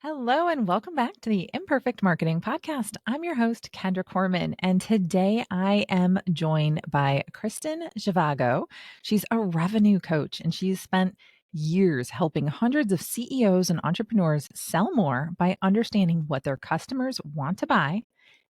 Hello and welcome back to the Imperfect Marketing Podcast. I'm your host, Kendra Corman, and today I am joined by Kristin Zhivago. She's a revenue coach and she's spent years helping hundreds of CEOs and entrepreneurs sell more by understanding what their customers want to buy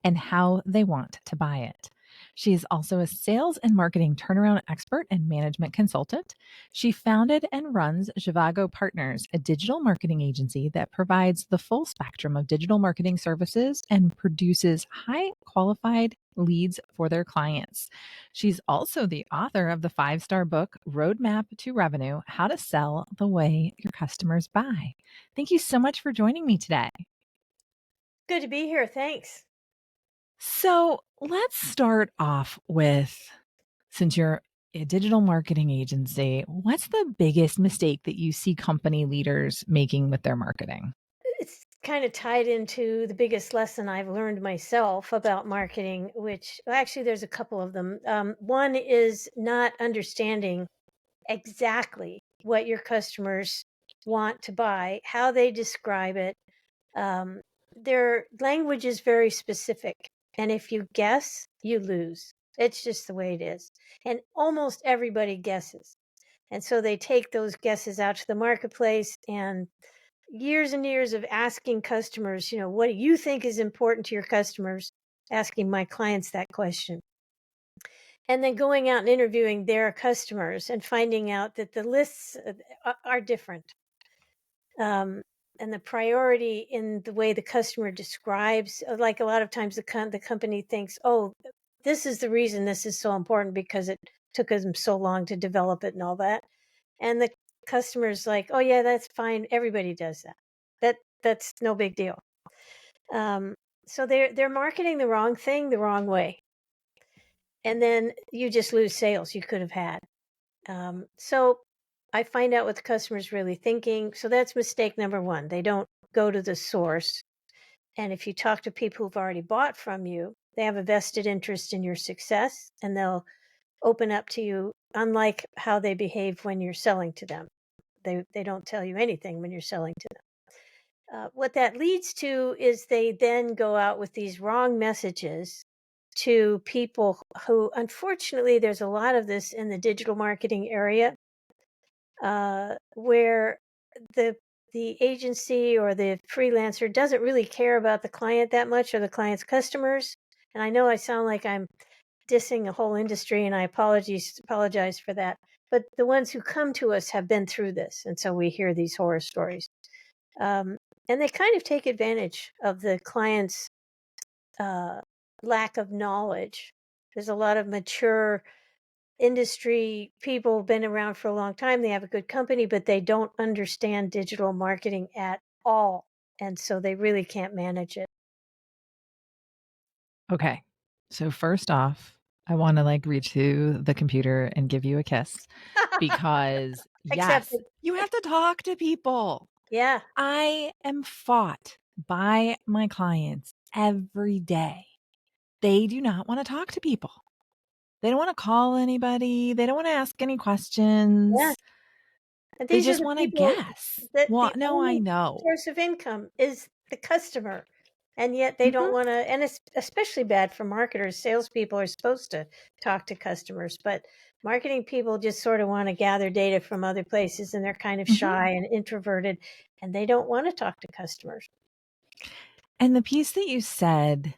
and how they want to buy it. She is also a sales and marketing turnaround expert and management consultant. She founded and runs Zhivago Partners, a digital marketing agency that provides the full spectrum of digital marketing services and produces high qualified leads for their clients. She's also the author of the 5-star book, Roadmap to Revenue: How to Sell the Way Your Customers Buy. Thank you so much for joining me today. Good to be here. Thanks. So let's start off with, since you're a digital marketing agency, what's the biggest mistake that you see company leaders making with their marketing? It's kind of tied into the biggest lesson I've learned myself about marketing, which actually there's a couple of them. One is not understanding exactly what your customers want to buy, how they describe it. Um, their language is very specific. And if you guess, you lose. It's just the way it is. And almost everybody guesses. And so they take those guesses out to the marketplace, and years and years of asking customers, what do you think is important to your customers? Asking my clients that question. And then going out and interviewing their customers and finding out that the lists are different. And the priority in the way the customer describes, like a lot of times the company thinks, oh, this is the reason this is so important because it took them so long to develop it and all that. And the customer's like, oh yeah, that's fine. Everybody does that. That's no big deal. So they're marketing the wrong thing the wrong way, and then you just lose sales you could have had. So I find out what the customer's really thinking. So that's mistake number one. They don't go to the source. And if you talk to people who've already bought from you, they have a vested interest in your success and they'll open up to you, unlike how they behave when you're selling to them. They don't tell you anything when you're selling to them. What that leads to is they then go out with these wrong messages to people who, unfortunately, there's a lot of this in the digital marketing area, where the agency or the freelancer doesn't really care about the client that much or the client's customers. And I know I sound like I'm dissing a whole industry, and I apologize for that. But the ones who come to us have been through this, and so we hear these horror stories. And they kind of take advantage of the client's uh, lack of knowledge. There's a lot of mature industry people, been around for a long time. They have a good company, but they don't understand digital marketing at all. And so they really can't manage it. Okay. So first off, I want to reach to the computer and give you a kiss because yes, Accepted. you have to talk to people. Yeah. I am fought by my clients every day. They do not want to talk to people. They don't want to call anybody. They don't want to ask any Yeah. questions. And They these are just the want to people guess. that Well, the no, I only know. source of income is the customer. And yet they don't Mhm. want to, and it's especially bad for marketers. Salespeople are supposed to talk to customers, but marketing people just sort of want to gather data from other places, and they're kind of Mhm. shy and introverted, and they don't want to talk to customers. And the piece that you said,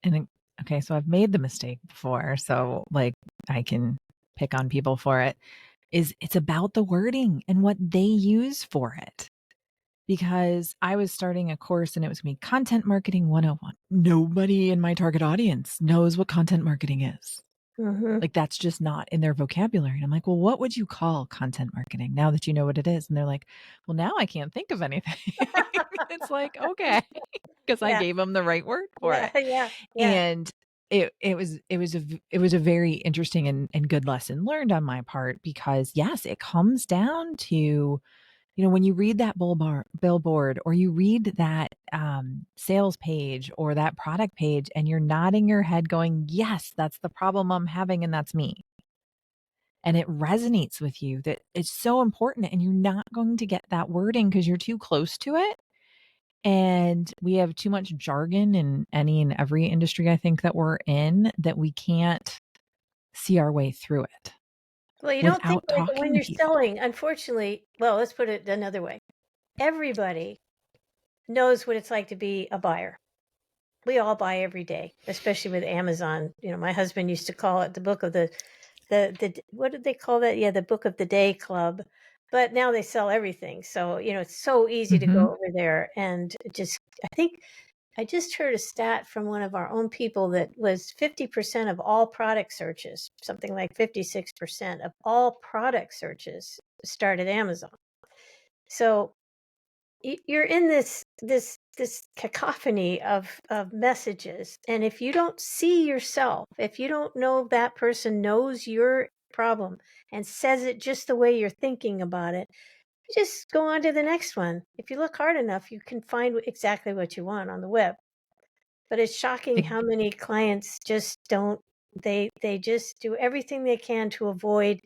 and okay, so I've made the mistake before, so I can pick on people for it, is it's about the wording and what they use for it. Because I was starting a course and it was going to be Content Marketing 101. Nobody in my target audience knows what content marketing is. Mm-hmm. That's just not in their vocabulary. And I'm like, well, what would you call content marketing now that you know what it is? And they're like, well, now I can't think of anything. It's like, okay, because I Yeah, gave them the right word for yeah, it. yeah, yeah. And it was a very interesting and good lesson learned on my part because yes, it comes down to, when you read that billboard or you read that sales page or that product page and you're nodding your head going, yes, that's the problem I'm having and that's me. And it resonates with you that it's so important and you're not going to get that wording because you're too close to it. And we have too much jargon in any and every industry, I think, that we're in, that we can't see our way through it Well, you don't think without like when talking to you're people. selling, unfortunately, well, let's put it another way. Everybody knows what it's like to be a buyer. We all buy every day, especially with Amazon. My husband used to call it the book of the what did they call that? Yeah, the book of the day club. But now they sell everything. So, it's so easy to Hmm. go over there and just I think I just heard a stat from one of our own people that was 50% of all product searches, something like 56% of all product searches start at Amazon. So you're in this cacophony of messages, and if you don't see yourself, if you don't know that person knows your problem and says it just the way you're thinking about it, you just go on to the next one. If you look hard enough, you can find exactly what you want on the web. But it's shocking how many clients just don't, they just do everything they can to avoid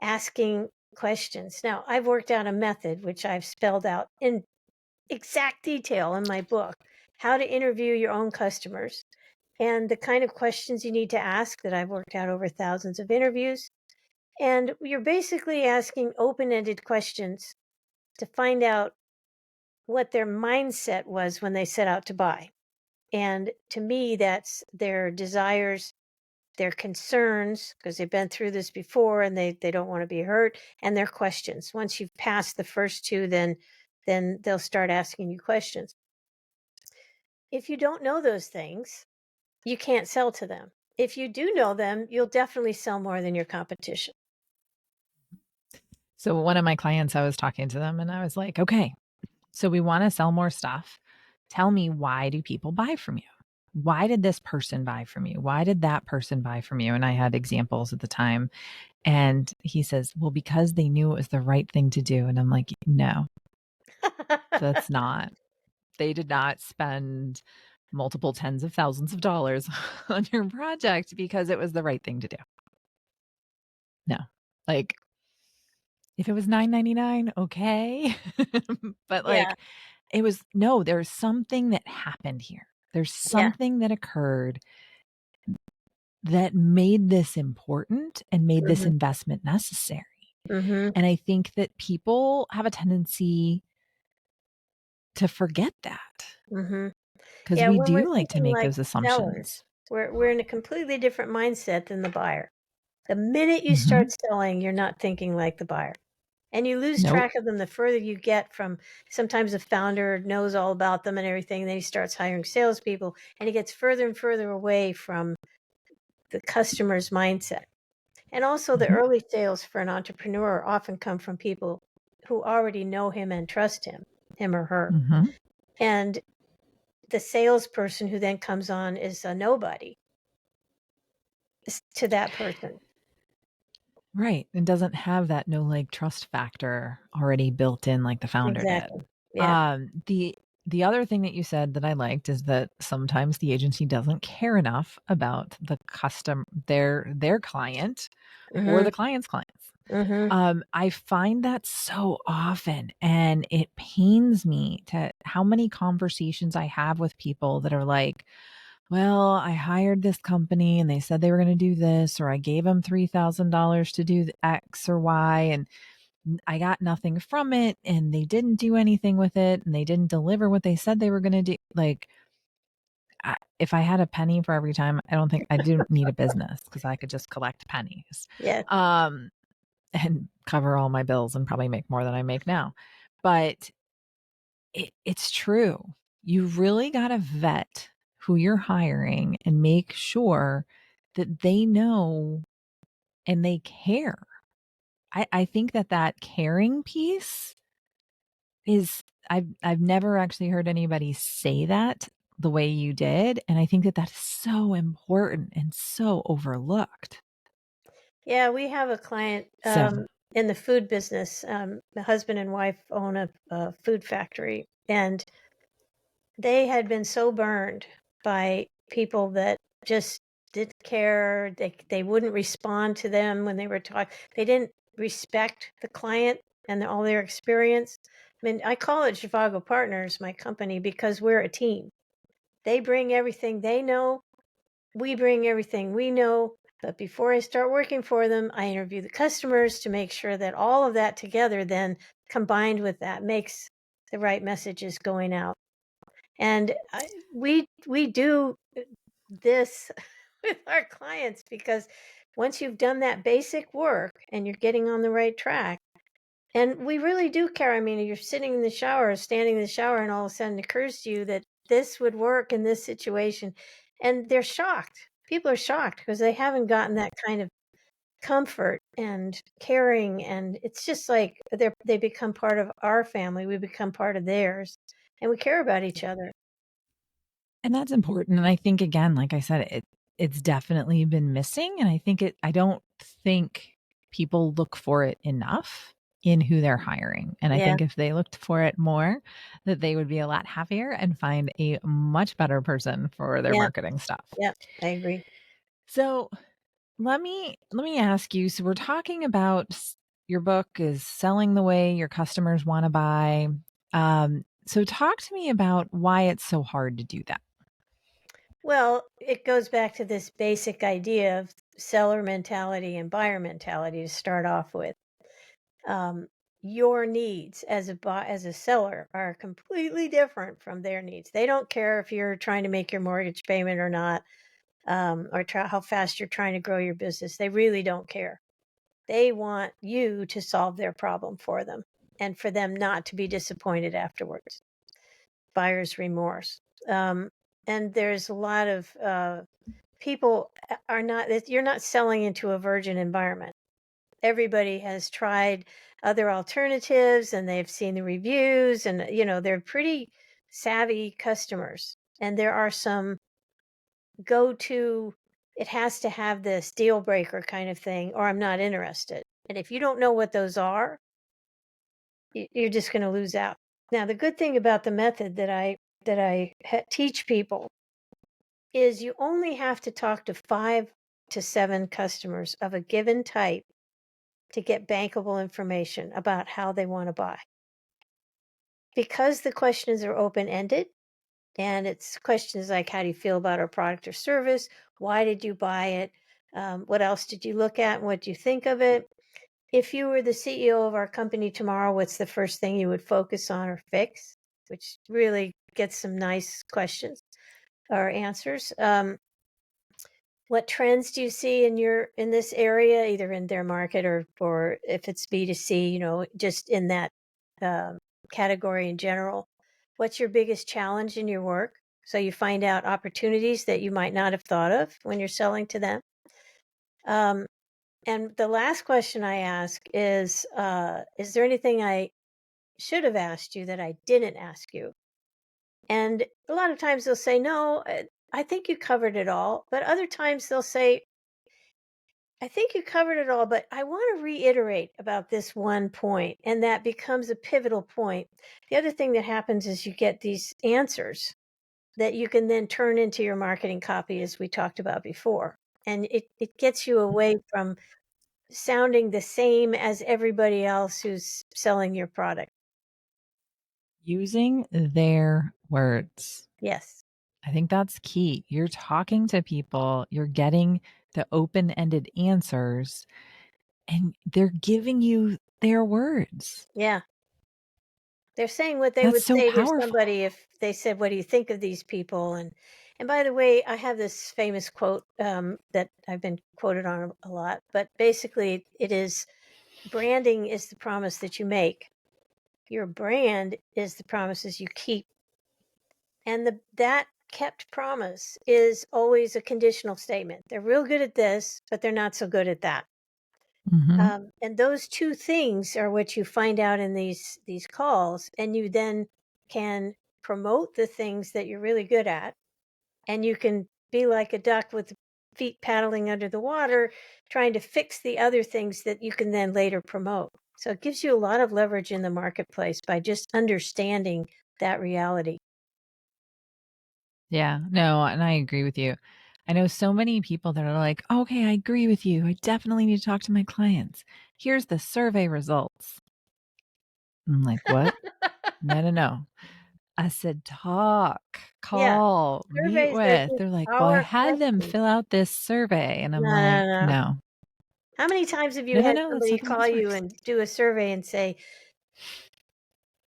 asking questions. Now, I've worked out a method which I've spelled out in exact detail in my book, how to interview your own customers and the kind of questions you need to ask that I've worked out over thousands of interviews. And you're basically asking open-ended questions to find out what their mindset was when they set out to buy. And to me, that's their desires, their concerns, because they've been through this before and they don't want to be hurt, and their questions. Once you've passed the first two, then they'll start asking you questions. If you don't know those things, you can't sell to them. If you do know them, you'll definitely sell more than your competition. So, one of my clients, I was talking to them and I was like, okay, so we want to sell more stuff. Tell me, why do people buy from you? Why did this person buy from you? Why did that person buy from you? And I had examples at the time. And he says, well, because they knew it was the right thing to do. And I'm like, no, that's not. They did not spend multiple tens of thousands of dollars on your project because it was the right thing to do. No, like if it was $9.99, okay. But Yeah, like it was, no, there's something that happened here. There's yeah. something that occurred that made this important and made this Mhm, investment necessary. mhm, And I think that people have a tendency to forget that mhm. because Yeah, we when we're do like to thinking make like those sellers, assumptions. we're in a completely different mindset than the buyer. The minute you Hmm. start selling, you're not thinking like the buyer. And you lose Nope. track of them the further you get from sometimes the founder knows all about them and everything, and then he starts hiring salespeople and he gets further and further away from the customer's mindset. And also the Hmm. early sales for an entrepreneur often come from people who already know him and trust him or her. Hmm. And the salesperson who then comes on is a nobody to that person. Right. And doesn't have that no like trust factor already built in like the founder did. Exactly. Yeah. The other thing that you said that I liked is that sometimes the agency doesn't care enough about the custom their client or Mhm. the client's clients. Mhm. I find that so often, and it pains me to how many conversations I have with people that are like, well, I hired this company and they said they were going to do this, or I gave them $3,000 to do X or Y, and I got nothing from it, and they didn't do anything with it, and they didn't deliver what they said they were going to do. Like, if I had a penny for every time, I don't think I didn't need a business because I could just collect pennies. Yeah. Um, and cover all my bills and probably make more than I make now. But it's true. You really got to vet who you're hiring and make sure that they know and they care. I think that caring piece is, I've never actually heard anybody say that the way you did. And I think that is so important and so overlooked. Yeah, we have a client So, in the food business. The husband and wife own a food factory, and they had been so burned by people that just didn't care. They wouldn't respond to them when they were talking. They didn't respect the client and all their experience. mean, I call it Zhivago Partners, my company, because we're a team. They bring everything they know, we bring everything we know. But before I start working for them, I interview the customers to make sure that all of that together, then combined with that, makes the right messages going out. And we do this with our clients because once you've done that basic work and you're getting on the right track, and we really do care. I mean, you're sitting in the shower, standing in the shower, and all of a sudden it occurs to you that this would work in this situation. And they're shocked. People are shocked because they haven't gotten that kind of comfort and caring. And it's just like they become part of our family. We become part of theirs. And we care about each other. And that's important, and I think again, like I said, it's definitely been missing, and I don't think people look for it enough in who they're hiring, and I Yeah. think if they looked for it more, that they would be a lot happier and find a much better person for their Yeah. marketing stuff. Yeah. I agree. So, let me ask you, so we're talking about your book is selling the way your customers wanna buy, so talk to me about why it's so hard to do that. Well, it goes back to this basic idea of seller mentality and buyer mentality to start off with. Um, your needs as a seller are completely different from their needs. They don't care if you're trying to make your mortgage payment or not, or how fast you're trying to grow your business. They really don't care. They want you to solve their problem for them and for them not to be disappointed afterwards. Buyer's remorse. Um, and there's a lot of people are not, you're not selling into a virgin environment. Everybody has tried other alternatives and they've seen the reviews and, they're pretty savvy customers. And there are some go to, it has to have this deal breaker kind of thing, or I'm not interested. And if you don't know what those are, you're just going to lose out. Now, the good thing about the method that I teach people is you only have to talk to 5 to 7 customers of a given type to get bankable information about how they want to buy. Because the questions are open ended and it's questions like, how do you feel about our product or service? Why did you buy it? What else did you look at? And what do you think of it? If you were the CEO of our company tomorrow, what's the first thing you would focus on or fix? Which really gets some nice questions or answers. What trends do you see in this area, either in their market or if it's B2C, just in that um, category in general? What's your biggest challenge in your work? So you find out opportunities that you might not have thought of when you're selling to them. Um, and the last question I ask is there anything I should have asked you that I didn't ask you? And a lot of times they'll say, no, I think you covered it all. But other times they'll say, I think you covered it all, but I want to reiterate about this one point, and that becomes a pivotal point. The other thing that happens is you get these answers that you can then turn into your marketing copy, as we talked about before. And it gets you away from sounding the same as everybody else who's selling your product. Using their words. Yes. I think that's key. You're talking to people, you're getting the open-ended answers, and they're giving you their words. Yeah. They're saying what they That's would so say to powerful. somebody if they said, "What do you think of these people?" And by the way, I have this famous quote that I've been quoted on a lot, but basically, it is branding is the promise that you make. Your brand is the promises you keep, and that kept promise is always a conditional statement. They're real good at this, but they're not so good at that. Mhm. And those two things are what you find out in these calls, and you then can promote the things that you're really good at, and you can be like a duck with feet paddling under the water, trying to fix the other things that you can then later promote. So it gives you a lot of leverage in the marketplace by just understanding that reality. Yeah, no, and I agree with you. I know so many people that are like, "Okay, I agree with you. I definitely need to talk to my clients. Here's the survey results." I'm like, "What?" No, no, no. I said, talk, Yeah, call, meet surveys are with. just They're like, well, I our had them questions. fill out this survey. And I'm No, like, no, no. no, How many times have you no, no, had no. That's somebody not the way call this you works. and do a survey and say,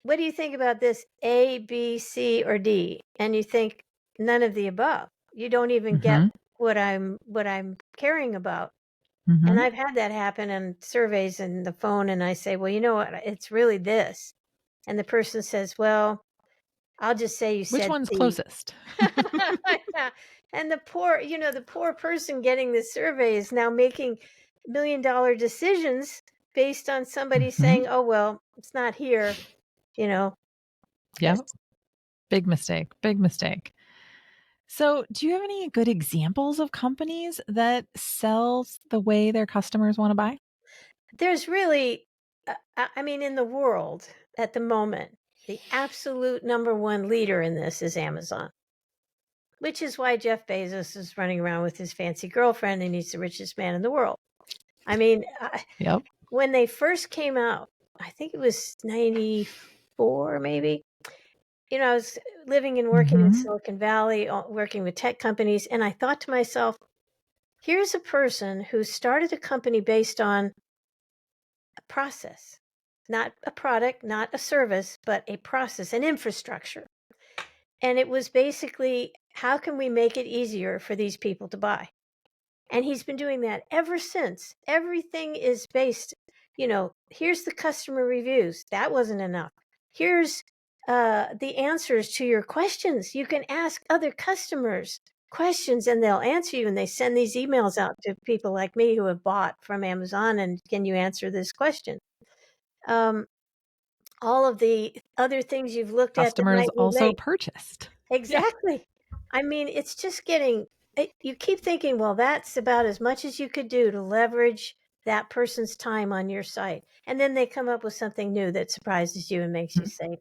"What do you think about this A, B, C, or D?" And you think none of the above. You don't even get Mm-hmm. what I'm caring about. And Mm-hmm. I've had that happen in surveys and the phone, and I say, "Well, you know what? It's really this." And the person says, "Well, I'll just say you Which said one's C." closest? Yeah. And the poor person getting the survey is now making $1 million decisions based on somebody Mm-hmm. saying, "Oh, well, it's not here," you know. Yeah. Yes. Big mistake. Big mistake. So, do you have any good examples of companies that sells the way their customers want to buy? There's really, I mean, in the world at the moment, the absolute number one leader in this is Amazon, which is why Jeff Bezos is running around with his fancy girlfriend and he's the richest man in the world. I mean, Yep. when they first came out, I think it was 94, maybe. I was living and working in Mm-hmm. Silicon Valley, working with tech companies, and I thought to myself, here's a person who started a company based on a process, not a product, not a service, but a process, an infrastructure. And it was basically, how can we make it easier for these people to buy? And he's been doing that ever since. Everything is based, here's the customer reviews. That wasn't enough. Here's the answers to your questions. You can ask other customers questions and they'll answer you. And they send these emails out to people like me who have bought from Amazon. And can you answer this question? Um, all of the other things you've looked at that Customers might be also late. purchased. Yeah. Exactly. I mean, it's just getting you keep thinking, well, that's about as much as you could do to leverage that person's time on your site. And then they come up with something new that surprises you and makes you Mhm. say,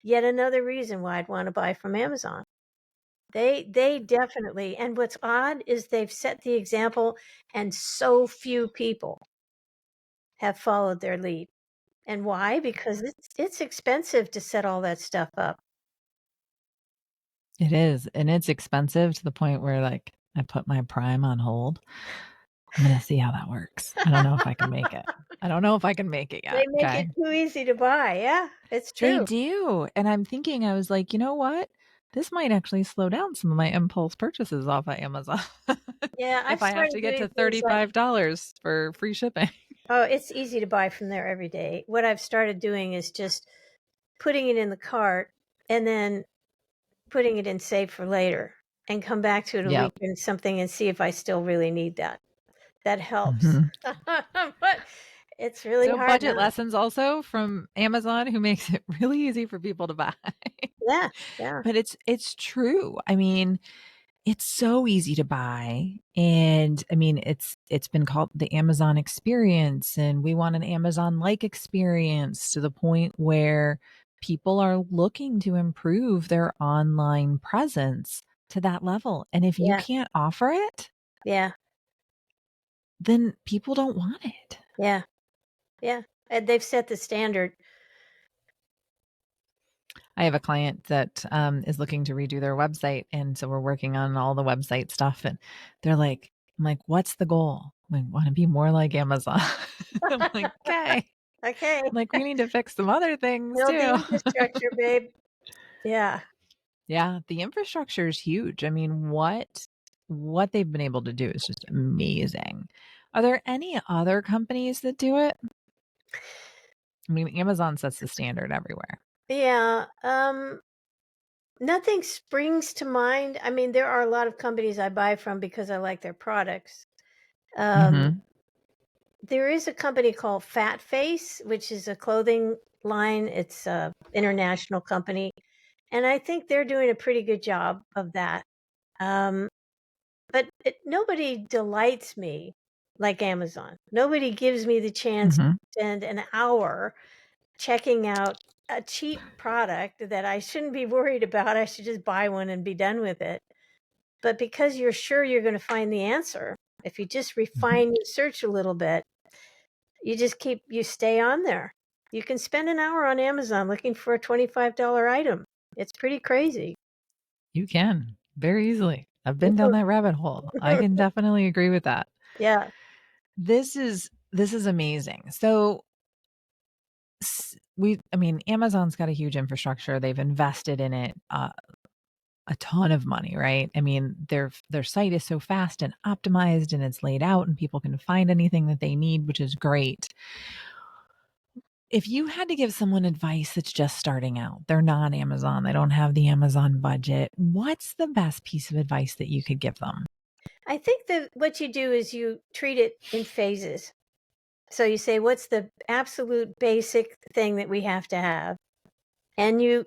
yet another reason why I'd want to buy from Amazon. They definitely, and what's odd is they've set the example and so few people have followed their lead. And why? Because it's expensive to set all that stuff up. It is. And it's expensive to the point where, like, I put my Prime on hold. I'm going to see how that works. I don't know if I can make it. I don't know if I can make it They yet. make it Okay. too easy to buy. Yeah, it's They true. do. And I'm thinking, I was like, you know what? This might actually slow down some of my impulse purchases off of Amazon Yeah, if I've I have started to get doing to things like, $35 for free shipping. oh, it's easy to buy from there every day. What I've started doing is just putting it in the cart and then putting it in save for later and come back to it a Yep. week and something and see if I still really need that. That helps. Mhm. But it's really So hard budget not. lessons also from Amazon, who makes it really easy for people to buy. Yeah, yeah, But it's true. I mean, it's so easy to buy, and I mean, it's been called the Amazon experience, and we want an Amazon-like experience to the point where people are looking to improve their online presence to that level, and if you yeah, can't offer it, yeah, then people don't want it. yeah, yeah. And they've set the standard. I have a client that is looking to redo their website. And so we're working on all the website stuff. And they're like, I'm like, what's the goal? I want to be more like Amazon. I'm like, okay. Okay, I'm like, we need to fix some other things build the too. infrastructure, babe. Yeah. Yeah, the infrastructure is huge. I mean, what they've been able to do is just amazing. Are there any other companies that do it? I mean, Amazon sets the standard everywhere. Yeah. Nothing springs to mind. I mean, there are a lot of companies I buy from because I like their products. Um, Hmm. there is a company called Fat Face, which is a clothing line. It's a international company, and I think they're doing a pretty good job of that. Um, but nobody delights me like Amazon. Nobody gives me the chance to Hmm. spend an hour checking out a cheap product that I shouldn't be worried about. I should just buy one and be done with it. But because you're sure you're going to find the answer, if you just Hmm. refine your search a little bit, you stay on there. You can spend an hour on Amazon looking for a $25 item. It's pretty crazy. You can very easily. I've been down that rabbit hole. I can definitely agree with that. Yeah. This is amazing. So Amazon's got a huge infrastructure. They've invested in it a ton of money, right? I mean, their site is so fast and optimized and it's laid out and people can find anything that they need, which is great. If you had to give someone advice that's just starting out, they're not Amazon, they don't have the Amazon budget, what's the best piece of advice that you could give them? I think that what you do is you treat it in phases. So you say, what's the absolute basic thing that we have to have? And you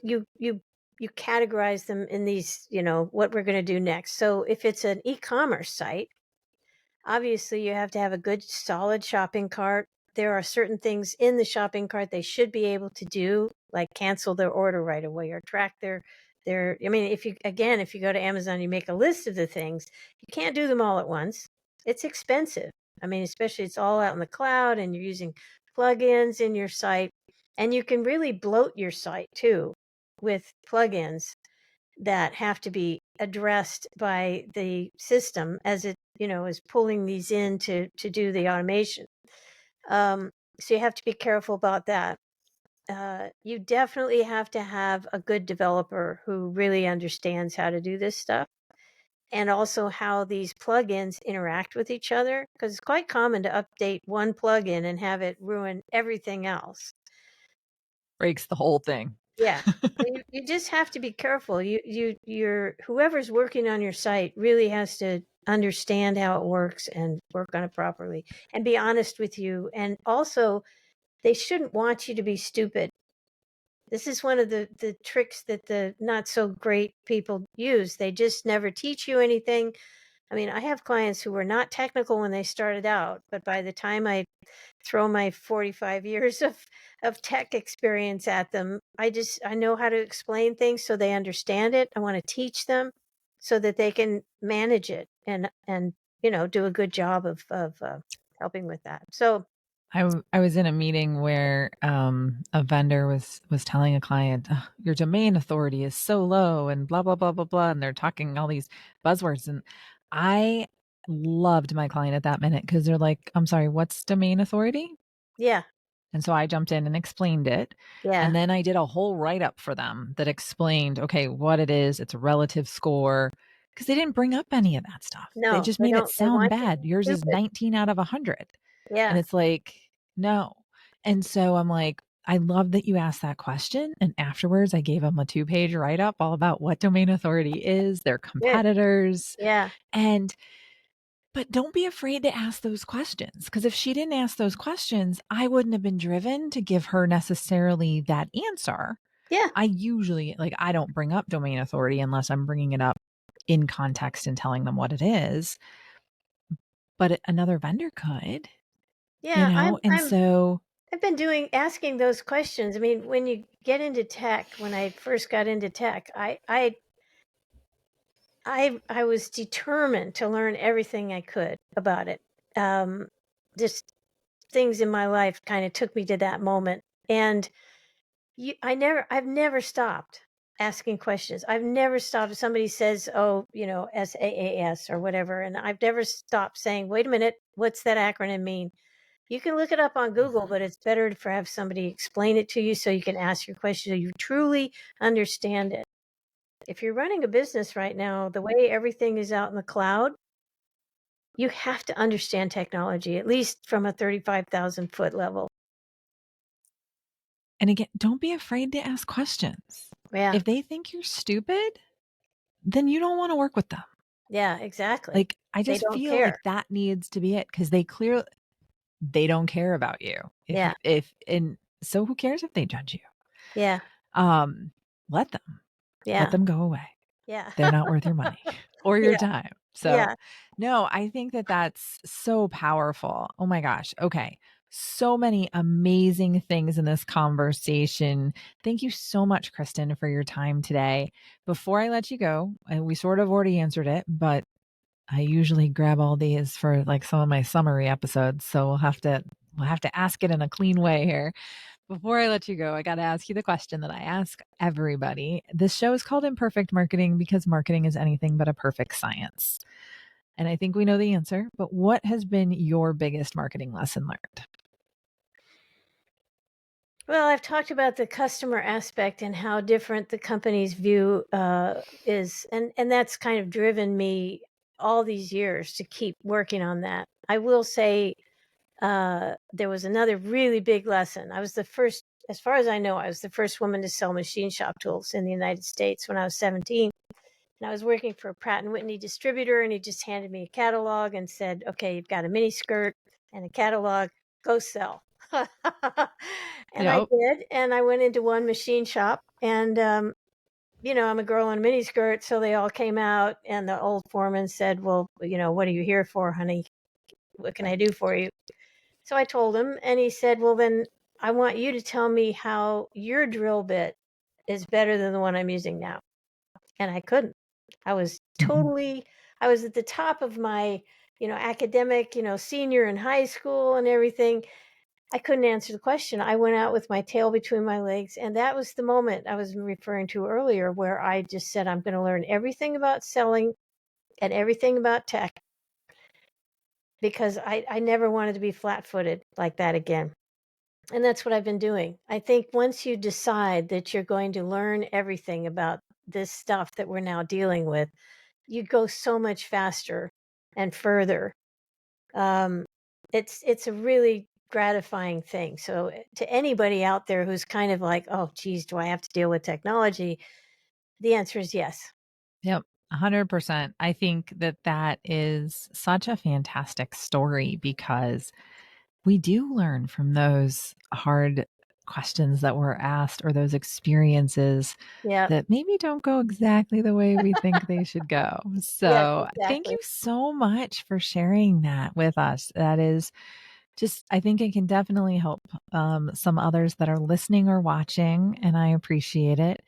categorize them in these, what we're going to do next. So if it's an e-commerce site, obviously you have to have a good solid shopping cart. There are certain things in the shopping cart they should be able to do, like cancel their order right away or track their I mean, if you go to Amazon, you make a list of the things, you can't do them all at once. It's expensive. I mean, especially it's all out in the cloud and you're using plugins in your site, and you can really bloat your site too with plugins that have to be addressed by the system as it is pulling these in to do the automation. So you have to be careful about that. You definitely have to have a good developer who really understands how to do this stuff, and also how these plugins interact with each other, because it's quite common to update one plugin and have it ruin everything else. Breaks the whole thing. Yeah. So you just have to be careful. You're whoever's working on your site really has to understand how it works and work on it properly and be honest with you. And also, they shouldn't want you to be stupid. This is one of the tricks that the not so great people use. They just never teach you anything. I mean, I have clients who were not technical when they started out, but by the time I throw my 45 years of tech experience at them, I know how to explain things so they understand it. I want to teach them so that they can manage it and do a good job of helping with that. So I was in a meeting where a vendor was telling a client, "Ugh, your domain authority is so low and blah blah blah blah blah," and they're talking all these buzzwords, and I loved my client at that minute because they're like, "I'm sorry, what's domain authority?" yeah, And so I jumped in and explained it. And yeah, then I did a whole write up for them that explained, okay, what it is, it's a relative score, because they didn't bring up any of that stuff. They no, just they made it don't. They sound want you to bad. be Yours is stupid. 19 out of 100. And Yeah, it's like, no. And so I'm like, I love that you asked that question. And afterwards, I gave them a 2-page write up all about what domain authority is, their good. competitors. Yeah, And but don't be afraid to ask those questions, because if she didn't ask those questions, I wouldn't have been driven to give her necessarily that answer. yeah, I usually, like, I don't bring up domain authority unless I'm bringing it up in context and telling them what it is, but another vendor could, yeah. and so I've been asking those questions. I mean, when you get into tech, when I first got into tech, I was determined to learn everything I could about it. Um, just things in my life kind of took me to that moment, and I've never stopped asking questions. I've never stopped. If somebody says, "Oh, SAAS or whatever," and I've never stopped saying, "Wait a minute, what's that acronym mean?" You can look it up on Google, but it's better for have somebody explain it to you so you can ask your question so you truly understand it. If you're running a business right now, the way everything is out in the cloud, you have to understand technology, at least from a 35,000-foot level. and again, don't be afraid to ask questions. Yeah. If they think you're stupid, then you don't wanna work with them. Yeah, exactly. Like, I They just don't feel care. like that needs to be it, because they don't care about you. Yeah. If and so who cares if they judge you? Yeah. Um, let them. Let Yeah. them go away. Yeah. They're not worth your money or your Yeah. time. So, Yeah. no, I think that that's so powerful. Oh my gosh. Okay. So many amazing things in this conversation. Thank you so much, Kristen, for your time today. Before I let you go, and we sort of already answered it, but I usually grab all these for like some of my summary episodes. So we'll have to ask it in a clean way here. Before I let you go, I got to ask you the question that I ask everybody. This show is called Imperfect Marketing because marketing is anything but a perfect science. And I think we know the answer, but what has been your biggest marketing lesson learned? Well, I've talked about the customer aspect and how different the company's view is, and that's kind of driven me all these years to keep working on that. I will say there was another really big lesson. I was the first, as far as I know, I was the first woman to sell machine shop tools in the United States when I was 17. And I was working for a Pratt and Whitney distributor, and he just handed me a catalog and said, "Okay, you've got a mini skirt and a catalog. Go sell." And I Yep. did, and I went into one machine shop, and I'm a girl in a mini skirt, so they all came out, and the old foreman said, "Well, what are you here for, honey? What can I do for you?" So I told him, and he said, "Well, then I want you to tell me how your drill bit is better than the one I'm using now." And I couldn't. I was Mm-mm. totally I was at the top of my, academic, senior in high school and everything. I couldn't answer the question. I went out with my tail between my legs, and that was the moment I was referring to earlier where I just said, "I'm gonna learn everything about selling and everything about tech," because I never wanted to be flat-footed like that again. And that's what I've been doing. I think once you decide that you're going to learn everything about this stuff that we're now dealing with, you go so much faster and further. Um, it's a really gratifying thing. So to anybody out there who's kind of like, "Oh, geez, do I have to deal with technology?" The answer is yes. Yep. 100%. I think that that is such a fantastic story because we do learn from those hard questions that were asked or those experiences Yeah. that maybe don't go exactly the way we think they should go. Yes, So, thank exactly. you so much for sharing that with us. That is just, I think it can definitely help some others that are listening or watching, and I appreciate it.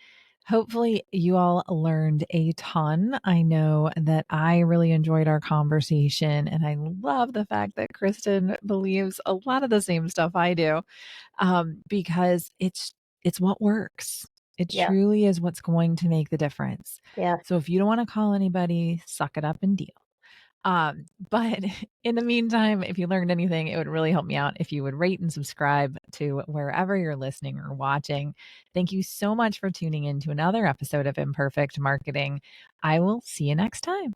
Hopefully, you all learned a ton. I know that I really enjoyed our conversation, and I love the fact that Kristen believes a lot of the same stuff I do, because it's what works. It Yeah. truly is what's going to make the difference. Yeah. So if you don't want to call anybody, suck it up and deal. But in the meantime, if you learned anything, it would really help me out if you would rate and subscribe to wherever you're listening or watching. Thank you so much for tuning in to another episode of Imperfect Marketing. I will see you next time.